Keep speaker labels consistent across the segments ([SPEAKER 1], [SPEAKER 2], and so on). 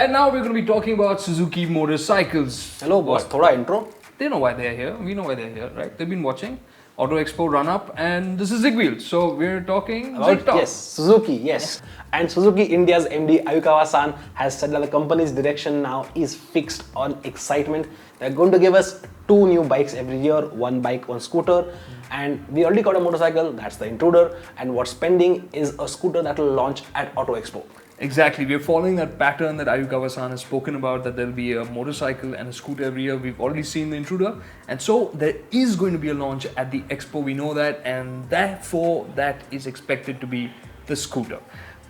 [SPEAKER 1] And now we're going to be talking about Suzuki Motorcycles.
[SPEAKER 2] Hello boss, thoda intro.
[SPEAKER 1] They know why they're here. We know why they're here, right? They've been watching Auto Expo run up, and this is ZigWheels. So we're talking
[SPEAKER 2] About,
[SPEAKER 1] ZigTalk.
[SPEAKER 2] yes, Suzuki, yes. And Suzuki India's MD Ayukawa-san has said that the company's direction now is fixed on excitement. They're going to give us 2 new bikes every year, one bike, one scooter. And we already got a motorcycle, that's the Intruder. And what's pending is a scooter that will launch at Auto Expo.
[SPEAKER 1] Exactly. We're following that pattern that Ayukawa-san has spoken about, that there'll be a motorcycle and a scooter every year. We've already seen the Intruder. And so there is going to be a launch at the Expo. We know that. And therefore, that is expected to be the scooter.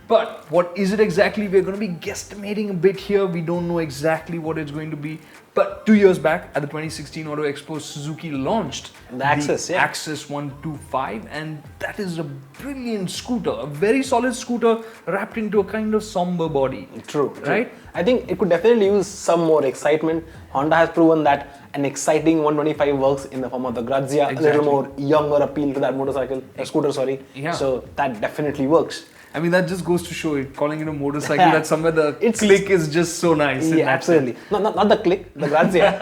[SPEAKER 1] But what is it exactly? We're going to be guesstimating a bit here. We don't know exactly what it's going to be. But 2 years back at the 2016 Auto Expo, Suzuki launched
[SPEAKER 2] the Axis
[SPEAKER 1] 125, and that is a brilliant scooter, a very solid scooter wrapped into a kind of somber body.
[SPEAKER 2] True.
[SPEAKER 1] Right?
[SPEAKER 2] I think it could definitely use some more excitement. Honda has proven that an exciting 125 works in the form of the Grazia, a little more younger appeal to that motorcycle, scooter, sorry.
[SPEAKER 1] Yeah.
[SPEAKER 2] So that definitely works.
[SPEAKER 1] I mean, that just goes to show it, calling it a motorcycle, that somewhere the click is just so nice.
[SPEAKER 2] Yeah, absolutely. Not the click, the Grazia.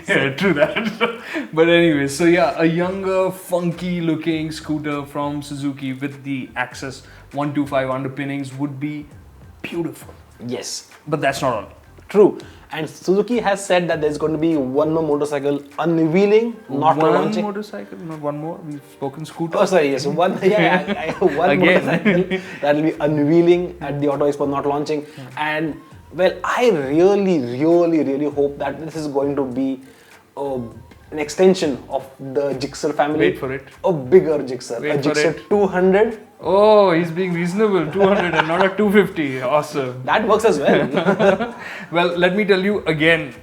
[SPEAKER 1] Yeah, true that. But anyway, so yeah, a younger, funky looking scooter from Suzuki with the Axis 125 underpinnings would be beautiful.
[SPEAKER 2] Yes.
[SPEAKER 1] But that's not all.
[SPEAKER 2] True. And Suzuki has said that there's going to be one more motorcycle unveiling, not launching.
[SPEAKER 1] One motorcycle, not one more. We've spoken scooter.
[SPEAKER 2] Oh, sorry, yes. One motorcycle that will be unveiling at the Auto Expo, not launching. And well, I really hope that this is going to be an extension of the Gixxer family.
[SPEAKER 1] Wait for it.
[SPEAKER 2] A bigger Gixxer.
[SPEAKER 1] Wait
[SPEAKER 2] a
[SPEAKER 1] for
[SPEAKER 2] Gixxer
[SPEAKER 1] it.
[SPEAKER 2] 200.
[SPEAKER 1] Oh, he's being reasonable. 200 and not a 250. Awesome.
[SPEAKER 2] That works as well.
[SPEAKER 1] Well, let me tell you again,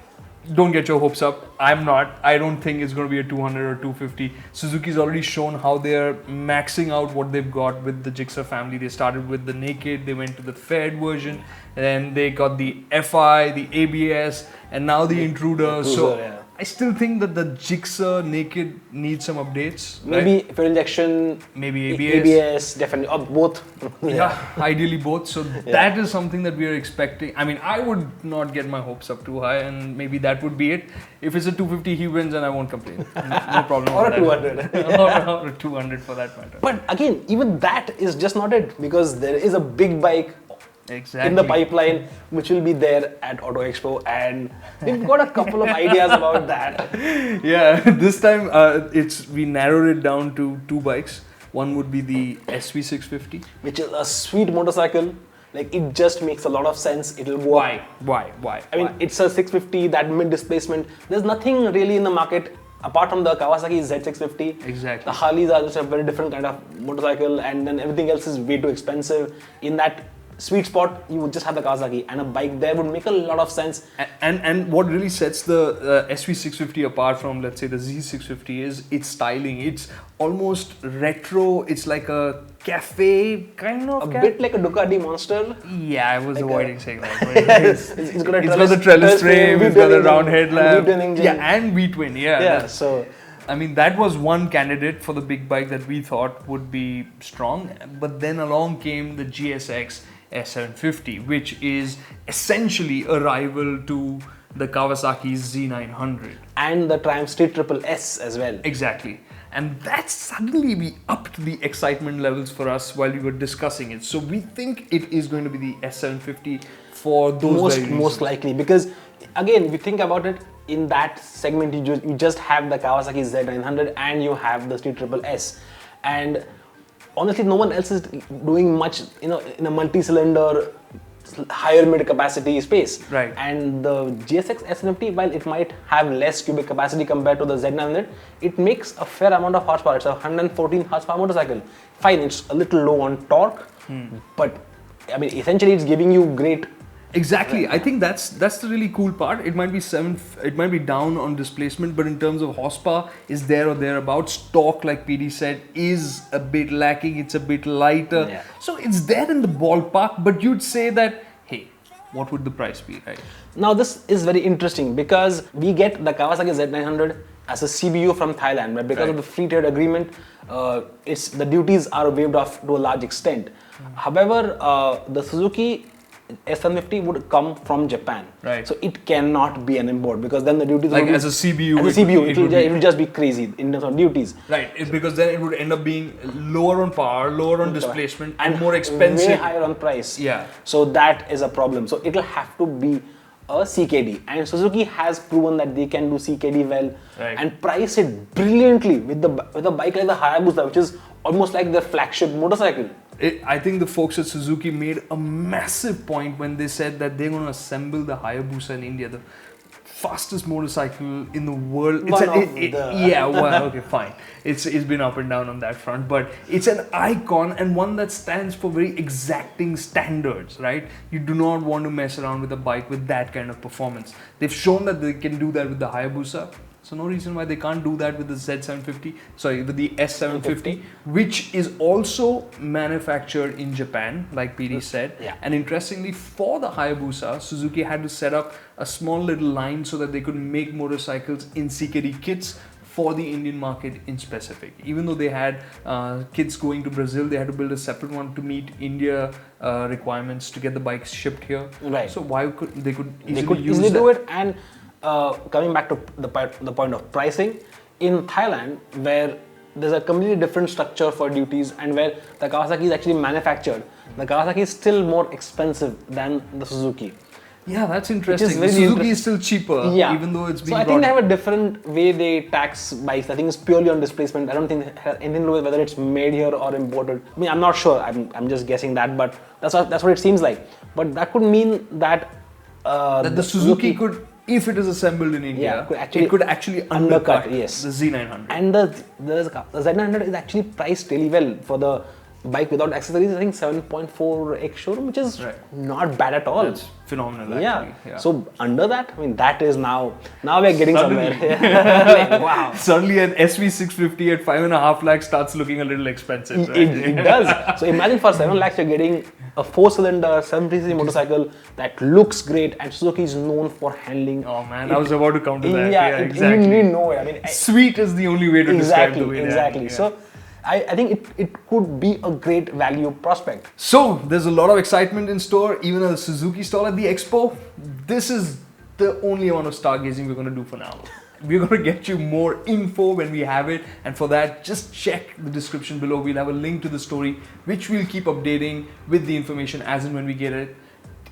[SPEAKER 1] don't get your hopes up. I'm not. I don't think it's going to be a 200 or 250. Suzuki's already shown how they're maxing out what they've got with the Gixxer family. They started with the Naked, they went to the Fed version, then they got the FI, the ABS, and now the Intruder. So
[SPEAKER 2] yeah.
[SPEAKER 1] I still think that the Gixxer Naked needs some updates.
[SPEAKER 2] Maybe
[SPEAKER 1] right?
[SPEAKER 2] fuel injection,
[SPEAKER 1] maybe ABS.
[SPEAKER 2] ABS, definitely, or both.
[SPEAKER 1] Yeah, ideally both. So that is something that we are expecting. I mean, I would not get my hopes up too high, and maybe that would be it. If it's a 250, he wins, and I won't complain. No problem.
[SPEAKER 2] Or a 200.
[SPEAKER 1] Or a 200 for that matter.
[SPEAKER 2] But again, even that is just not it, because there is a big bike in the pipeline which will be there at Auto Expo, and we've got a couple of ideas about that.
[SPEAKER 1] Yeah, this time we narrowed it down to 2 bikes. One would be the SV650,
[SPEAKER 2] which is a sweet motorcycle. Like, it just makes a lot of sense. It'll go
[SPEAKER 1] Why?
[SPEAKER 2] I mean, it's a 650, that mid displacement. There's nothing really in the market apart from the Kawasaki Z650.
[SPEAKER 1] Exactly.
[SPEAKER 2] The Harleys are just a very different kind of motorcycle, and then everything else is way too expensive. In that sweet spot, you would just have the Kawasaki, and a bike there would make a lot of sense.
[SPEAKER 1] And what really sets the SV650 apart from, let's say, the Z650 is its styling. It's almost retro. It's like a cafe kind of.
[SPEAKER 2] Bit like a Ducati Monster.
[SPEAKER 1] Yeah, I was avoiding saying that.
[SPEAKER 2] It's got
[SPEAKER 1] the trellis frame, it's got the round headlamp. Yeah, and V-twin.
[SPEAKER 2] Yeah, so
[SPEAKER 1] I mean, that was one candidate for the big bike that we thought would be strong. But then along came the GSX S750, which is essentially a rival to the Kawasaki's Z900.
[SPEAKER 2] And the Triumph Street Triple S as well.
[SPEAKER 1] Exactly. And that suddenly we upped the excitement levels for us while we were discussing it. So we think it is going to be the S750 for those
[SPEAKER 2] most likely, because again, if you think about it, in that segment you just have the Kawasaki Z900 and you have the Street Triple S, and honestly no one else is doing much, in a multi-cylinder higher mid capacity space.
[SPEAKER 1] Right.
[SPEAKER 2] And the GSX S750, while it might have less cubic capacity compared to the Z900, it makes a fair amount of horsepower. It's a 114 horsepower motorcycle. Fine, it's a little low on torque, but I mean, essentially it's giving you great.
[SPEAKER 1] Exactly. I think that's the really cool part. It might be down on displacement, but in terms of horsepower, is there or thereabouts. Torque, like PD said, is a bit lacking. It's a bit lighter.
[SPEAKER 2] Yeah.
[SPEAKER 1] So it's there in the ballpark, but you'd say that, hey, what would the price be, right?
[SPEAKER 2] Now this is very interesting, because we get the Kawasaki Z900 as a CBU from Thailand, but because of the free trade agreement, the duties are waived off to a large extent. However, the Suzuki S750 would come from Japan.
[SPEAKER 1] Right.
[SPEAKER 2] So it cannot be an import because then the duties
[SPEAKER 1] Like
[SPEAKER 2] would be,
[SPEAKER 1] as a CBU,
[SPEAKER 2] as a CBU, it will just be crazy in terms of duties.
[SPEAKER 1] Right, because then it would end up being lower on power, lower on displacement, and more expensive.
[SPEAKER 2] Way higher on price.
[SPEAKER 1] Yeah.
[SPEAKER 2] So that is a problem. So it'll have to be a CKD, and Suzuki has proven that they can do CKD well and price it brilliantly with a bike like the Hayabusa, which is almost like their flagship motorcycle.
[SPEAKER 1] I think the folks at Suzuki made a massive point when they said that they're going to assemble the Hayabusa in India, the fastest motorcycle in the world. Yeah, well, okay, fine. It's been up and down on that front, but it's an icon and one that stands for very exacting standards, right? You do not want to mess around with a bike with that kind of performance. They've shown that they can do that with the Hayabusa. So no reason why they can't do that with the with the S750, which is also manufactured in Japan, like PD said.
[SPEAKER 2] Yeah.
[SPEAKER 1] And interestingly, for the Hayabusa, Suzuki had to set up a small little line so that they could make motorcycles in CKD kits for the Indian market in specific. Even though they had kits going to Brazil, they had to build a separate one to meet India requirements to get the bikes shipped here.
[SPEAKER 2] Right.
[SPEAKER 1] So why could they
[SPEAKER 2] They could easily do it. And coming back to the point of pricing, in Thailand, where there's a completely different structure for duties and where the Kawasaki is actually manufactured, the Kawasaki is still more expensive than the Suzuki.
[SPEAKER 1] Yeah, that's interesting. The Suzuki is still cheaper, even though it's being
[SPEAKER 2] So I think they have a different way they tax bikes. I think it's purely on displacement. I don't think it has anything to do with whether it's made here or imported. I mean, I'm not sure. I'm just guessing that, but that's what it seems like. But that could mean that
[SPEAKER 1] that the Suzuki could, if it is assembled in India, it could actually undercut the Z900.
[SPEAKER 2] And the Z900 is actually priced really well for the bike without accessories. I think 7.4x showroom, which is not bad at all.
[SPEAKER 1] That's phenomenal, actually.
[SPEAKER 2] Yeah. So under that, I mean, that is now we're getting somewhere. Like, wow.
[SPEAKER 1] Suddenly an SV650 at 5.5 lakhs starts looking a little expensive. Right?
[SPEAKER 2] It does. So imagine for 7 lakhs you're getting a 4-cylinder 7cc motorcycle that looks great, and Suzuki is known for handling.
[SPEAKER 1] Oh man, I was about to come to that.
[SPEAKER 2] Yeah,
[SPEAKER 1] exactly.
[SPEAKER 2] You know it. I mean,
[SPEAKER 1] sweet is the only way to describe the way
[SPEAKER 2] exactly. So I think it could be a great value prospect.
[SPEAKER 1] So there's a lot of excitement in store, even at the Suzuki stall at the Expo. This is the only amount of stargazing we're going to do for now. We're going to get you more info when we have it, and for that, just check the description below. We'll have a link to the story, which we'll keep updating with the information as and when we get it,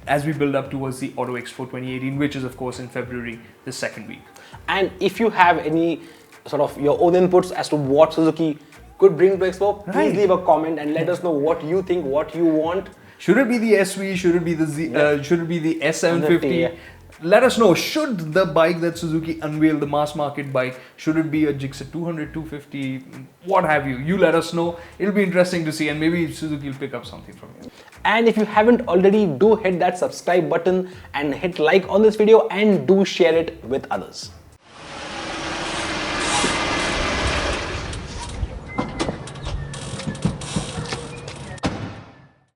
[SPEAKER 1] as we build up towards the Auto Expo 2018, which is of course in February, the second week.
[SPEAKER 2] And if you have any sort of your own inputs as to what Suzuki could bring to Expo, please leave a comment and let us know what you think, what you want.
[SPEAKER 1] Should it be the SV? Should it be the should it be the S750? Let us know. Should the bike that Suzuki unveiled, the mass market bike, should it be a Gixxer 200, 250, what have you? You let us know. It'll be interesting to see, and maybe Suzuki will pick up something from you.
[SPEAKER 2] And if you haven't already, do hit that subscribe button and hit like on this video and do share it with others.